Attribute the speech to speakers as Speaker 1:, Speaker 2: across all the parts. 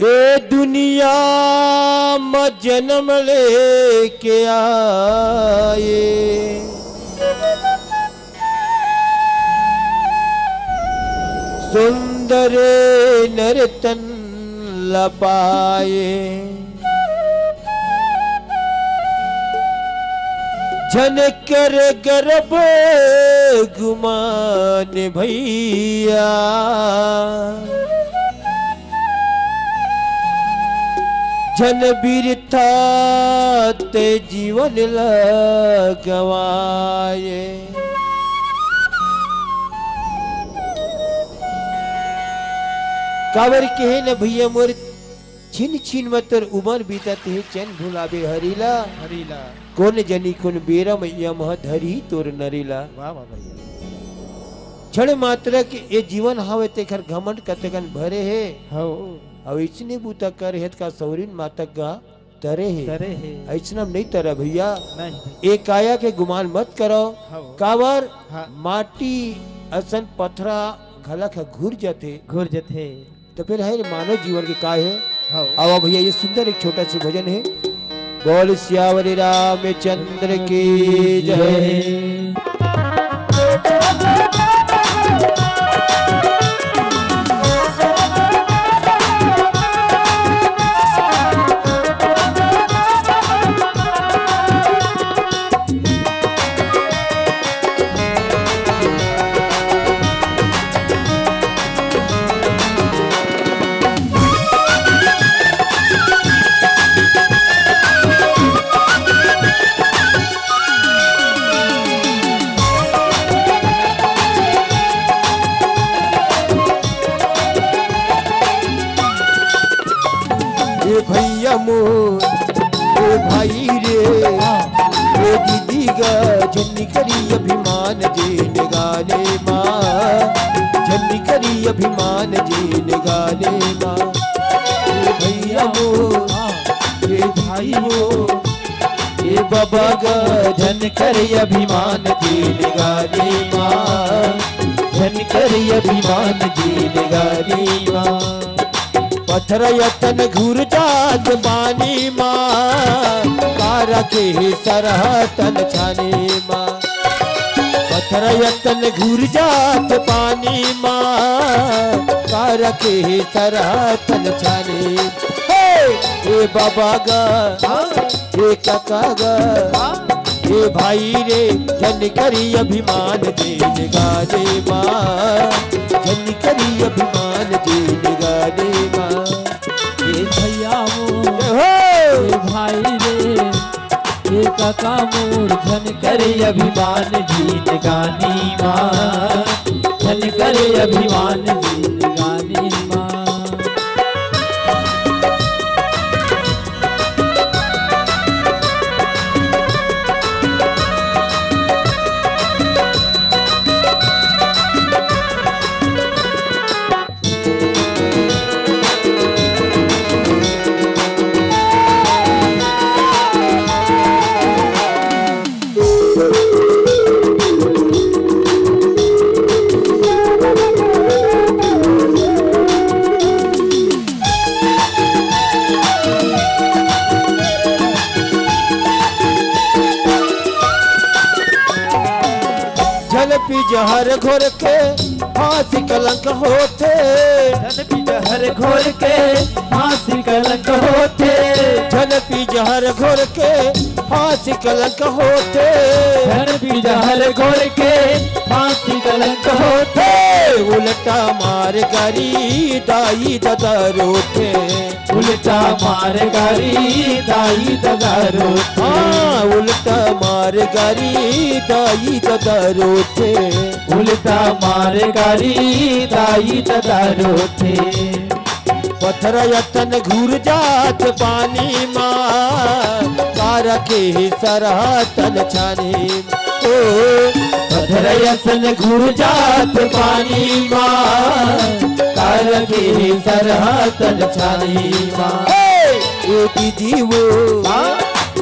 Speaker 1: ए दुनिया में जन्म लेके आए, सुंदर नर्तन लपाए, झनकर गर्भ गुमान भैया, जन बीरता ते जीवन लगवाए। कावर कहे न भैया मोर छिन छिन मतर उमर बीतत है चैन भुलावे हरीला
Speaker 2: हरीला
Speaker 1: कौन जनी कौन बेरा मैया मह धरी तोर नरीला।
Speaker 2: वाह वाह भैया
Speaker 1: क्षण मात्र के ये जीवन हावे ते खर घमंड कतगन भरे है
Speaker 2: हो
Speaker 1: अब इतने बूता कर हेत का सौरीन मातक गा तरे है ऐसा नहीं तरा भैया
Speaker 2: नहीं
Speaker 1: एक काया के गुमान मत करो
Speaker 2: हाँ।
Speaker 1: कावर
Speaker 2: हाँ।
Speaker 1: माटी असन पथरा घलक घुर जाते तो फिर है मानव जीवन के का है।
Speaker 2: हाँ।
Speaker 1: आओ भैया ये सुंदर एक छोटा सा भजन है। बोल सियावरी रामचंद्र की जय। भैया मोर ओ भाई रे ओ दीदी गा झन्नी करी अभिमान जेन गाने माँ झन्नी करी अभिमान जेन गाने माँ। भैया मोर ए भाई मोर ए बाबा गा झन करी अभिमान जेन गाने माँ झन करी अभिमान जेन गाने माँ। पत्थर यतन घूर जात पानी माँ कारा के सरहतन छाने माँ पत्थर यतन घूर जात पानी माँ कारा के सरहतन छाने। ए बाबा गा ए काका गा ए भाई रे जन करी अभिमान देन गाने माँ जन करी अभिमान देन गाने माँ।
Speaker 2: भैया मोर भाई रे ये काका मोर धन करे अभिमान जीत गानी माँ धन करे अभिमान जीत गानी माँ।
Speaker 1: जहर घोर के फांसी कलंक होते
Speaker 2: धन पी जहर घोर के फांसी कलंक होते
Speaker 1: धन पी जहर घोर के फांसी कलंक होते
Speaker 2: धन पी जहर घोर के फांसी कलंक होते।
Speaker 1: उल्टा मार गरी दाई ददा रोते
Speaker 2: उल्टा मार गारी दाई ददा रोते
Speaker 1: उल्टा मार गरी दाई ददा रोते
Speaker 2: उल्टा मार गारी दाई ददा रोते।
Speaker 1: पत्थर यतन घूर जात पानी माँ कारा के सरहतन छाने ओ
Speaker 2: पत्थर यतन घूर जात पानी माँ कारा के सरहतन छाने माँ।
Speaker 1: ए दीदी वो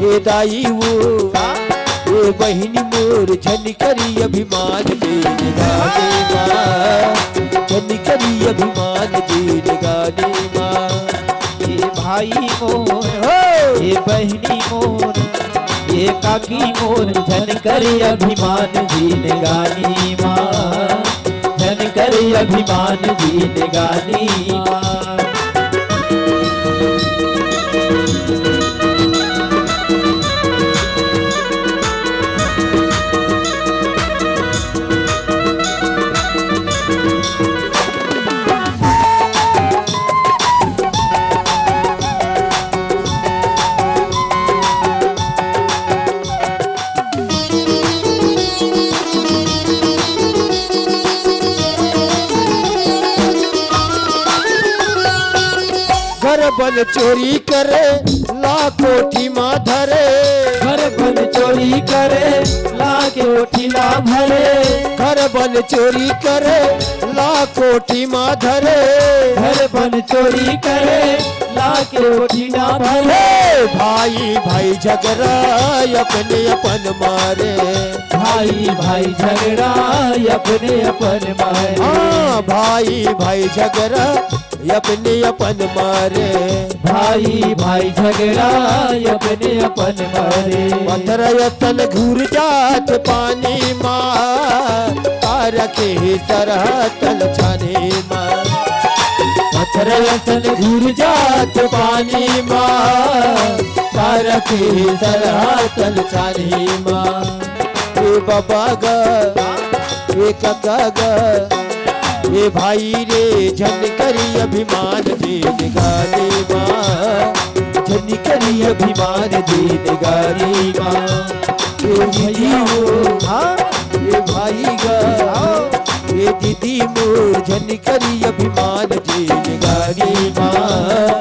Speaker 1: ए दाई वो ए बहिनी मोर झन करी अभिमान देन गाने माँ झन करी अभिमान देन गाने माँ।
Speaker 2: दाई मोर,
Speaker 1: हो
Speaker 2: ये बहनी मोर, ये काकी मोर, झन कर अभिमान जीन गानी माँ, झन कर अभिमान जीन गानी माँ।
Speaker 1: घर बन चोरी करे लाखों ठीमा धरे,
Speaker 2: घर बन चोरी करे लाके ओठिला भरे,
Speaker 1: घर बन चोरी करे लाखों ठीमा धरे,
Speaker 2: घर बन चोरी करे लाके ओठिला भरे।
Speaker 1: हे भाई भाई झगड़ा अपने अपन मारे,
Speaker 2: भाई भाई झगड़ा अपने अपन मारे,
Speaker 1: हाँ भाई भाई झगड़ा अपने अपन मारे,
Speaker 2: भाई भाई झगड़ा अपने अपन मारे।
Speaker 1: पत्थर यतन घूर जात पानी मार, रखे तरह तल छाने मार, पत्थर यतन घूर जात पानी मार, रखे तरह तल छाने मार। ए बाबा गा ए काका गा ए भाई रे झन करी अभिमान दीन गाने माँ, झन करी अभिमान दीन गाने माँ। ए दीदी मोर हाँ ए भाई गा ए दीदी मोर झन करी अभिमान दीन गाने माँ,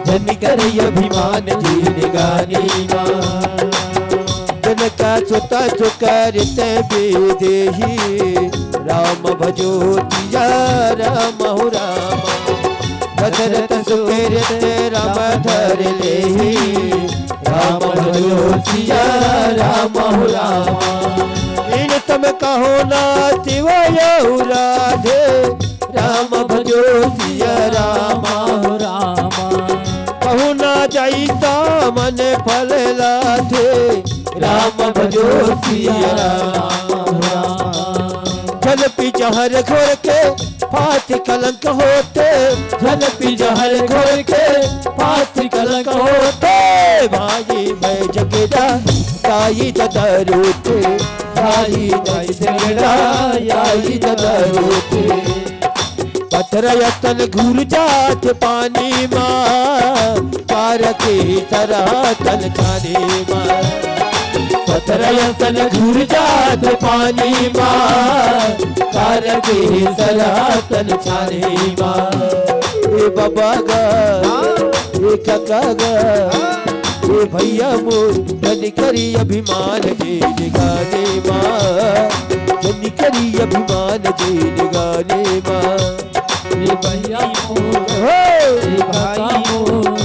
Speaker 1: झन करी अभिमान दीन गाने माँ। जनका चोता चोकरते बेदेही, राम भजो तिया राम हो राम, दशरथ सुखेरते राम धर लेहि, राम भजो तिया राम हो राम। इन तम कहो ना तिवयहु राधे, राम भजो तिया राम हो राम। कहु ना जाइता मन फल लाधे, राम भजो तिया राम हो राम। जल पी जहर घोर के फांसी कलंक होते, जल पी जहर घोर के फांसी कलंक होते, भाई मैं जगेदा ताई ददरूते, भाई मैं जगेदा याई ददरूते। पत्थर यतन घूर जात पानी माँ, कार के तरह तल छाने माँ, पत्थर यतन घूर जात पानी माँ, कार के तरह तल छाने माँ। ए बाबा गा ए काका गा ए भैया मोर धन करी अभिमान दीन गाने माँ, धन करी अभिमान दीन गाने माँ।
Speaker 2: ये भैया मोर, ये भाई मोर,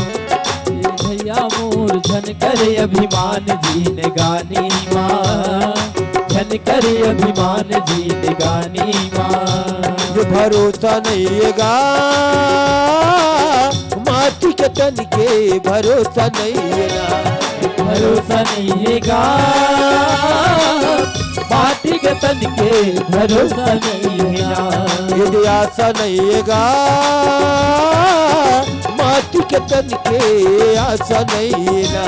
Speaker 2: ये भैया मोर, झन करे अभिमान जीन गानी माँ, झन करे अभिमान जीन गानी माँ।
Speaker 1: जो भरोसा नहीं गा माटी के तन के, भरोसा नहीं ना,
Speaker 2: भरोसा नहीं गा माटी के तन के, भरोसा नहीं ना,
Speaker 1: यदि आशा नहीं गा माटी के तन के, आशा नहीं ना,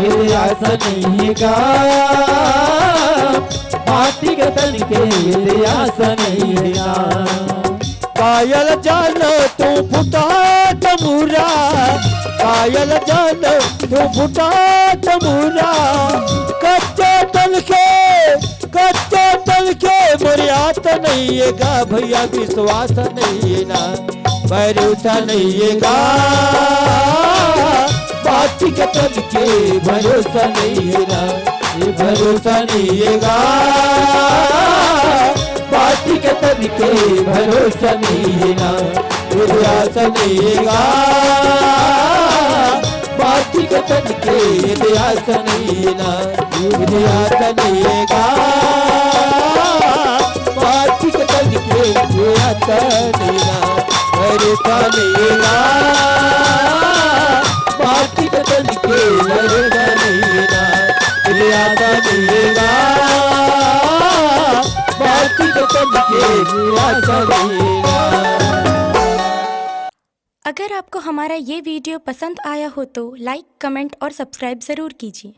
Speaker 2: ये आशा नहीं गा माटी के तन के, ये आशा नहीं ना।
Speaker 1: कायल जान तू फुटा तमुरा, कायल जान तू फुटा तमुरा, कच्चे तल के मुरियात नहीं है गा भैया, विश्वास नहीं है ना, भरोसा नहीं है गा बाती के तल के, भरोसा नहीं है ना, ये भरोसा नहीं है गा बाती के तन के, भरोसा नहीं है ना, ये आशा नहीं है गा बाती के तन के, ये आशा नहीं है ना, ये आशा नहीं है गा बाती के तन के, ये आशा नहीं ना, भरोसा नहीं है गा तन के लगेगा नीना, ये आशा मिलेगा बाकी तो तन के आशा मिलेगा।
Speaker 3: अगर आपको हमारा ये वीडियो पसंद आया हो तो लाइक, कमेंट और सब्सक्राइब ज़रूर कीजिए।